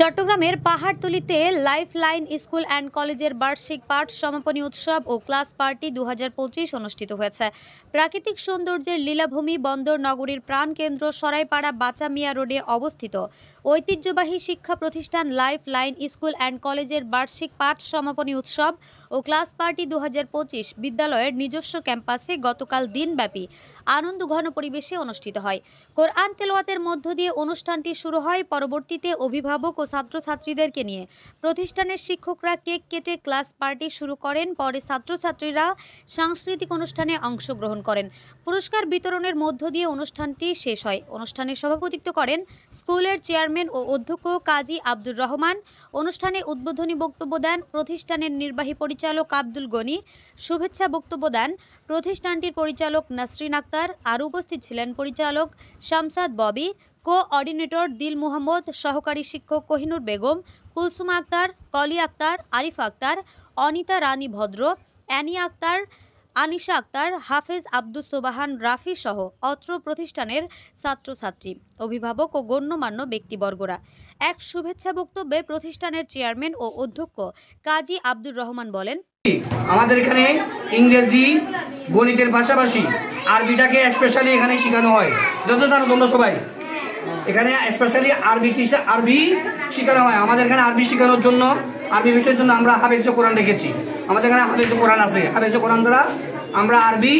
চট্টগ্রামের পাহাড়তলীতে lifeline school and কলেজের বার্ষিক পাঠ সমাপনী উৎসব ও ক্লাস পার্টি 2025 অনুষ্ঠিত হয়েছে। প্রাকৃতিক সৌন্দর্যের লীলাভূমি বন্দর নগরীর প্রাণকেন্দ্র সরাইপাড়া বাচা মিয়া রোডে অবস্থিত ঐতিহ্যবাহী শিক্ষা প্রতিষ্ঠান লাইফলাইন স্কুল অ্যান্ড কলেজের বার্ষিক পাঠ সমাপনী উৎসব ও ক্লাস পার্টি 2025 বিদ্যালয়ের নিজস্ব ক্যাম্পাসে গতকাল দিনব্যাপী আনন্দঘন পরিবেশে অনুষ্ঠিত হয়। কোরআন তেলাওয়াতের মধ্য দিয়ে অনুষ্ঠানটি শুরু হয়। পরবর্তীতে অভিভাবক ও ছাত্রছাত্রীদেরকে নিয়ে প্রতিষ্ঠানের শিক্ষকরা কেক কেটে ক্লাস পার্টি শুরু করেন। পরে ছাত্রছাত্রীরা সাংস্কৃতিক অনুষ্ঠানে অংশগ্রহণ করেন। পুরস্কার বিতরণের মধ্য দিয়ে অনুষ্ঠানটি শেষ হয়। অনুষ্ঠানে সভাপতিত্ব করেন স্কুলের চেয়ারম্যান ও অধ্যক্ষ কাজী আব্দুর রহমান। অনুষ্ঠানে উদ্বোধনী বক্তব্য দেন প্রতিষ্ঠানের নির্বাহী পরিচালক আব্দুল গনি। শুভেচ্ছা বক্তব্য দেন প্রতিষ্ঠানটির পরিচালক নাসরিন আক্তার। আর উপস্থিত ছিলেন পরিচালক শামসাদ ববি, কোঅর্ডিনেটর দিল মোহাম্মদ, সহকারী শিক্ষক কোহিনুর বেগম, কুলসুমা আক্তার, কলি আক্তার, আরিফা আক্তার, অনিতা রানী ভদ্র, অ্যানি আক্তার, আনিশা আক্তার, হাফেজ আব্দুস সোবাহান রাফি সহ অত্র প্রতিষ্ঠানের ছাত্রছাত্রী, অভিভাবক ও গণ্যমান্য ব্যক্তিবর্গরা। এক শুভেচ্ছা বক্তব্যে প্রতিষ্ঠানের চেয়ারম্যান ও অধ্যক্ষ কাজী আব্দুর রহমান বলেন, আমাদের এখানে ইংরেজি গণিতের পাশাপাশি আরবিটাকে স্পেশালি এখানে শেখানো হয়। যত জানো তোমরা সবাই, এখানে স্পেশালি আরবি শেখানো হয়। আমাদের এখানে আরবি শেখানোর জন্য, আরবি বিষয়ের জন্য আমরা হাফেজ কোরআন রেখেছি। আমাদের এখানে হাফেজ কোরআন আছে। হাফেজ কোরআন দ্বারা আমরা আরবি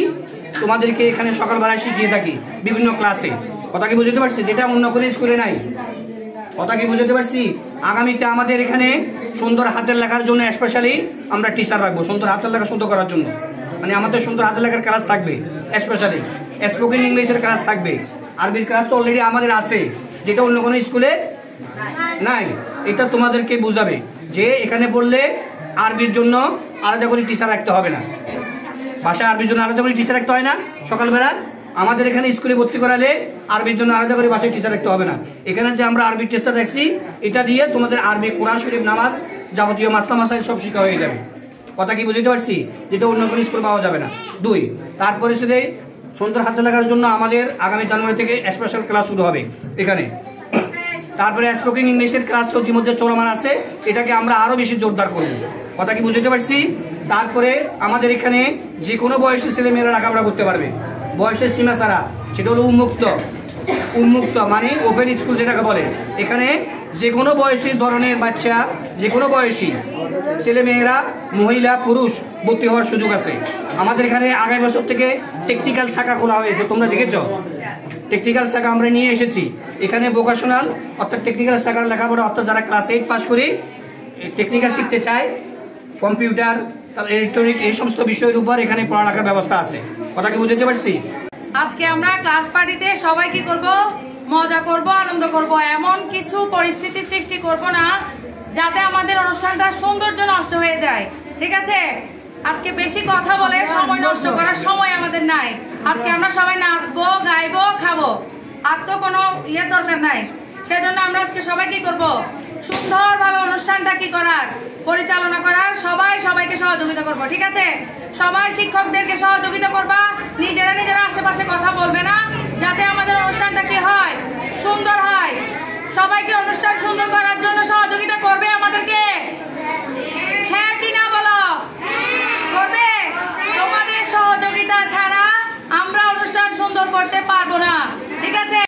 তোমাদেরকে এখানে সকালবেলায় শিখিয়ে থাকি বিভিন্ন ক্লাসে। কথা কি বুঝতে পারছি? যেটা অন্য কোনো স্কুলে নাই। কথা কি বুঝতে পারছি? আগামীতে আমাদের এখানে সুন্দর হাতের লেখার জন্য স্পেশালি আমরা টিচার রাখবো, সুন্দর হাতের লেখা সুন্দর করার জন্য। মানে আমাদের সুন্দর হাতের লেখার ক্লাস থাকবে, স্পেশালি স্পোকেন ইংলিশের ক্লাস থাকবে। আরবির ক্লাস তো অলরেডি আমাদের আছে, যেটা অন্য কোনো স্কুলে নাই। এটা তোমাদেরকে বুঝাবে যে এখানে পড়লে আরবির জন্য আলাদা করে টিচার রাখতে হবে না, ভাষা আরবির জন্য আলাদা করে টিচার রাখতে হয় না। সকালবেলা আমাদের এখানে স্কুলে ভর্তি করালে আরবির জন্য আলাদা করে ভাষায় টিচার রাখতে হবে না। এখানে যে আমরা আরবি টিচার রাখছি, এটা দিয়ে তোমাদের আরবি, কোরআন শরীফ, নামাজ, যাবতীয় মাসলা মাসাইল সব শিক্ষা হয়ে যাবে। কথা কি বুঝতে পারছি? যেটা অন্য কোনো স্কুলে পাওয়া যাবে না। 2, তারপরে শুধু সুন্দর হাতে লাগার জন্য আমাদের আগামী জানুয়ারি থেকে স্পেশাল ক্লাস শুরু হবে এখানে। তারপরে স্পোকেন ইংলিশের ক্লাস তো ইতিমধ্যে চলমান আছে, এটাকে আমরা আরো বেশি জোরদার করব। কথা কি বুঝতে পারছি? তারপরে আমাদের এখানে যে কোনো বয়সী ছেলেমেয়েরা লেখাপড়া করতে পারবে, বয়সের সীমা ছাড়া। সেটা হলো উন্মুক্ত মানে ওপেন স্কুল যেটাকে বলে। এখানে যে কোনো বয়সী ধরনের বাচ্চা, যে কোনো বয়সী ছেলেমেয়েরা, মহিলা, পুরুষ ভর্তি হওয়ার সুযোগ আছে। আমাদের এখানে আগামী বছর থেকে টেকনিক্যাল শাখা খোলা হয়েছে, তোমরা দেখেছো। টেকনিক্যাল শাখা আমরা নিয়ে এসেছি এখানে। ভোকেশনাল অর্থাৎ টেকনিক্যাল শাখার লেখাপড়া, অর্থাৎ যারা ক্লাস 8 পাস করে টেকনিক্যাল শিখতে চায়, কম্পিউটার, ইলেকট্রনিক, এই সমস্ত বিষয়ের উপর এখানে পড়ালেখার ব্যবস্থা আছে। কথা কি বুঝতে পারছি? আজকে আমরা ক্লাস পার্টিতে সবাই কি করব? মজা করব, আনন্দ করব। এমন কিছু পরিস্থিতি সৃষ্টি করব না যাতে আমাদের অনুষ্ঠানটা সৌন্দর্য নষ্ট হয়ে যায়। ঠিক আছে? আজকে বেশি কথা বলে সময় নষ্ট করার সময় আমাদের নাই। আজকে আমরা সবাই নাচবো, গাইবো, খাবো। আর তো কোনো দরকার নাই। সেজন্য আমরা আজকে সবাই কি করব? সুন্দরভাবে অনুষ্ঠানটা কি করার, পরিচালনা করার, সবাইকে সহযোগিতা করব। ঠিক আছে? সবাই শিক্ষকদেরকে সহযোগিতা করবা, নিজেরা আশেপাশে কথা বলবে না, যাতে আমাদের অনুষ্ঠানটা কি হয়, সুন্দর হয়। সবাইকে অনুষ্ঠান সুন্দর করার জন্য সহযোগিতা করবে আমাদেরকে। হ্যাঁ কি না বলো? করবে? তোমাদের সহযোগিতা ছাড়া আমরা অনুষ্ঠান সুন্দর করতে পারবো না। ঠিক আছে?